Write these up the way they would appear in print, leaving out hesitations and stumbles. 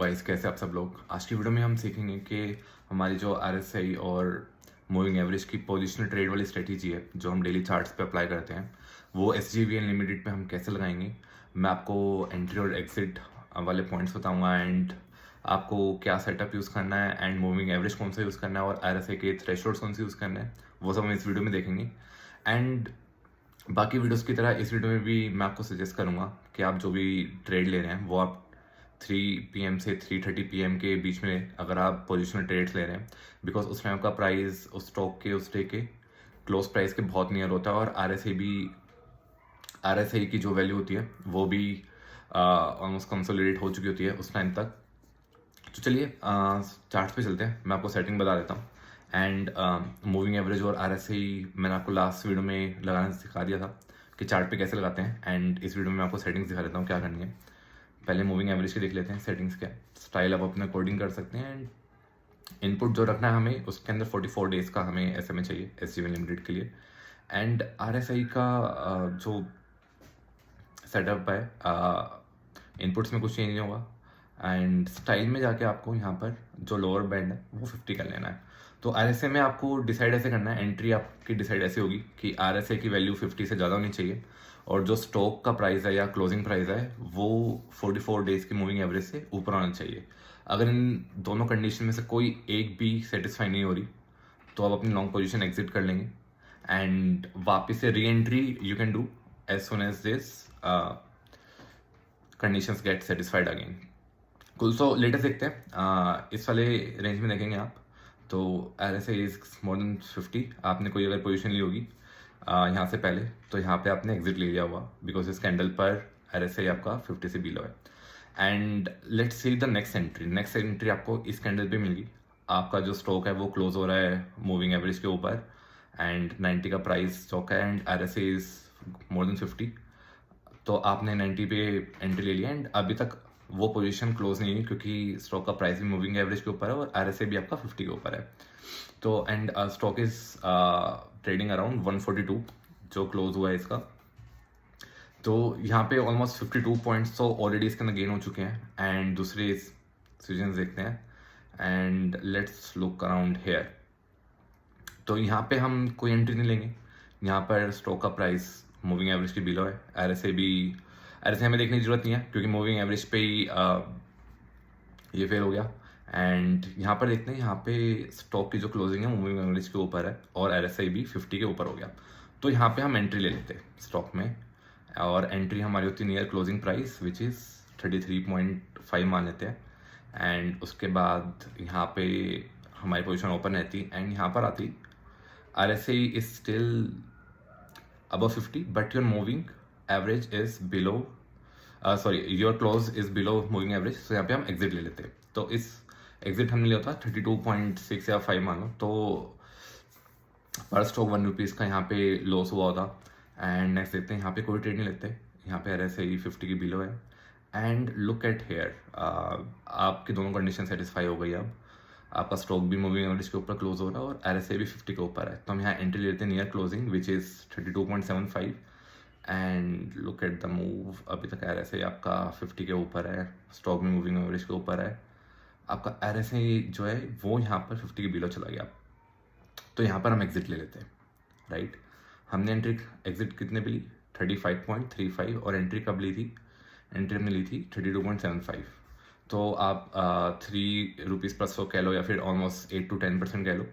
Vice कैसे आप सब लोग। आज की वीडियो में हम सीखेंगे कि हमारी जो आरएसआई और मूविंग एवरेज की पोजिशनल ट्रेड वाली स्ट्रेटेजी है जो हम डेली चार्ट्स पे अप्लाई करते हैं वो SGVN लिमिटेड पे हम कैसे लगाएंगे। मैं आपको एंट्री और एग्जिट वाले पॉइंट्स बताऊंगा एंड आपको क्या सेटअप यूज़ करना है एंड मूविंग एवरेज कौन सा यूज़ करना है और आरएसआई के थ्रेशोल्ड्स कौन से यूज़ करना है वो सब हम इस वीडियो में देखेंगे। एंड बाकी वीडियोस की तरह इस वीडियो में भी मैं आपको सजेस्ट करूंगा कि आप जो भी ट्रेड ले रहे हैं वो आप 3 PM से 3:30 PM के बीच में अगर आप पोजिशनल ट्रेड्स ले रहे हैं बिकॉज उस टाइम का प्राइस उस स्टॉक के उस डे के क्लोज प्राइस के बहुत नियर होता है और आरएसआई की जो वैल्यू होती है वो भी ऑलमोस्ट कंसोलिडेट हो चुकी होती है उस टाइम तक। तो चलिए चार्ट्स पे चलते हैं, मैं आपको सेटिंग बता देता हूँ एंड मूविंग एवरेज और आरएसआई मैंने आपको लास्ट वीडियो में लगाना सिखा दिया था कि चार्ट पे कैसे लगाते हैं एंड इस वीडियो में मैं आपको सेटिंग्स दिखा देता हूँ क्या करनी है। पहले मूविंग एवरेज के देख लेते हैं सेटिंग्स क्या है। स्टाइल आप अपने अकॉर्डिंग कर सकते हैं एंड इनपुट जो रखना है हमें उसके अंदर 44 डेज का हमें SMA चाहिए SGVN लिमिटेड के लिए। एंड आरएसआई का जो सेटअप है इनपुट्स में कुछ चेंज नहीं होगा एंड स्टाइल में जाके आपको यहाँ पर जो लोअर बैंड है वो 50 कर लेना है। तो RSA में आपको डिसाइड ऐसे करना है, एंट्री आपकी डिसाइड ऐसे होगी कि RSA की वैल्यू 50 से ज़्यादा होनी चाहिए और जो स्टॉक का प्राइस है या क्लोजिंग प्राइस है वो 44 डेज की मूविंग एवरेज से ऊपर आना चाहिए। अगर इन दोनों कंडीशन में से कोई एक भी सेटिस्फाई नहीं हो रही तो आप अपनी लॉन्ग पोजीशन एग्जिट कर लेंगे एंड वापस से reentry you can do as soon as this conditions get satisfied again. Cool so latest देखते हैं इस वाले रेंज में देखेंगे आप तो RSA इज मोर देन 50। आपने कोई अगर पोजीशन ली होगी यहाँ से पहले तो यहाँ पे आपने एग्जिट ले लिया हुआ बिकॉज इस कैंडल पर RSA आपका 50 से बिलो है। And let's see the next entry आपको इस कैंडल पे मिलेगी। आपका जो स्टॉक है वो क्लोज हो रहा है मूविंग एवरेज के ऊपर एंड 90 का प्राइस स्टॉक है and RSA is more than 50। तो आपने 90 पे एंट्री ले लिया एंड अभी तक वो पोजीशन क्लोज नहीं है क्योंकि स्टॉक का प्राइस भी मूविंग एवरेज के ऊपर है और RSA भी आपका 50 के ऊपर है। तो and stock is trading around 142 जो क्लोज हुआ है इसका। तो यहाँ पे ऑलमोस्ट 52 पॉइंट्स तो ऑलरेडी इसके अंदर गेन हो चुके हैं एंड दूसरे सीजन देखते हैं and let's look around hair. तो यहाँ पे हम कोई एंट्री नहीं लेंगे, यहाँ पर स्टॉक का प्राइस मूविंग एवरेज के बिलो है। RSA हमें देखने की जरूरत नहीं है क्योंकि मूविंग एवरेज पे ही ये फेल हो गया एंड यहाँ पर देखते हैं यहाँ पे स्टॉक की जो क्लोजिंग है मूविंग एवरेज के ऊपर है और RSA भी 50 के ऊपर हो गया। तो यहाँ पे हम एंट्री ले लेते हैं स्टॉक में और एंट्री हमारी होती है near closing price which is 33.5 मान लेते हैं एंड उसके बाद यहाँ पे हमारी पोजीशन ओपन रहती एंड यहाँ पर आती RSA is still above 50 but your moving average is below your close is below moving average। तो यहाँ पे हम एग्जिट ले लेते हैं। तो इस एग्जिट हमने लिया था 32.6 या 5 मान लो तो पर स्टॉक ₹1 का यहाँ पे लॉस हुआ होता। एंड नेक्स्ट देखते हैं यहाँ पे कोई ट्रेड नहीं लेते, यहाँ पे RSA 50 की बिलो है एंड लुक एट हेयर आपकी दोनों कंडीशन सेटिस्फाई हो गई। अब आपका स्टॉक भी मूविंग एवरेज के ऊपर क्लोज हो रहा है और RSA भी 50 के ऊपर है। तो हम यहाँ एंट्री लेते हैं near closing which is 32.75 and look at the move. अभी तक RSA आपका 50 के ऊपर है, स्टॉक भी मूविंग एवरेज के ऊपर है, आपका RSA जो है वो यहाँ पर 50 के बिलो चला गया। तो यहाँ पर हम एग्जिट ले लेते हैं राइट। हमने एग्जिट कितने पे ली 35.35 और एंट्री कब ली थी, एंट्री हमने ली थी 32.75। तो आप ₹3 प्लस को कह लो या फिर ऑलमोस्ट 8 to 10% कह लो,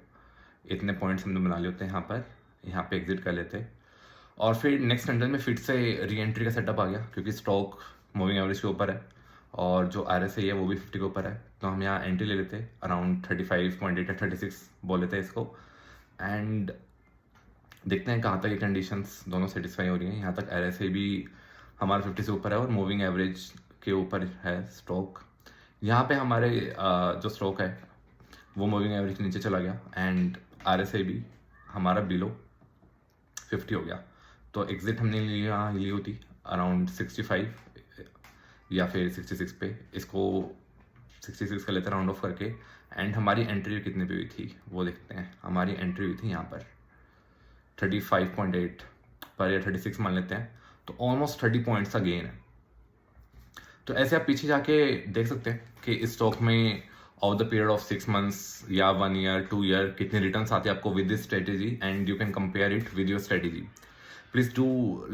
इतने पॉइंट्स हमने बना लिए होते हैं। यहाँ पे एग्जिट कर लेते हैं और फिर नेक्स्ट कैंडल में फिर से री एंट्री का सेटअप आ गया क्योंकि स्टॉक मूविंग एवरेज के ऊपर है और जो RSA है वो भी 50 के ऊपर है। तो हम यहाँ एंट्री ले लेते हैं अराउंड 35.8 या 36 बोल लेते हैं इसको एंड देखते हैं कहाँ तक ये कंडीशंस दोनों सेटिस्फाई हो रही हैं। यहाँ तक RSA भी हमारा 50 से ऊपर है और मूविंग एवरेज के ऊपर है स्टॉक। यहाँ पे हमारे जो स्टॉक है वो मूविंग एवरेज के नीचे चला गया एंड RSA भी हमारा बिलो 50 हो गया। तो एग्जिट हमने ली होती अराउंड 65 या फिर 66 पे, इसको 66 का लेते राउंड ऑफ करके एंड हमारी एंट्री कितने पे हुई थी वो देखते हैं। हमारी एंट्री हुई थी यहाँ पर 35.8 पर या 36 मान लेते हैं तो ऑलमोस्ट 30 पॉइंट्स का गेन है। तो ऐसे आप पीछे जाके देख सकते हैं कि इस स्टॉक में of the period of 6 months या 1 ईयर 2 ईयर कितने रिटर्न्स आते हैं आपको with this strategy, and you can compare it with your strategy. Please do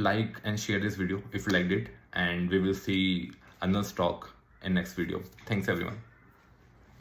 like and share this video if you liked it, and we will see another stock in next video. Thanks everyone.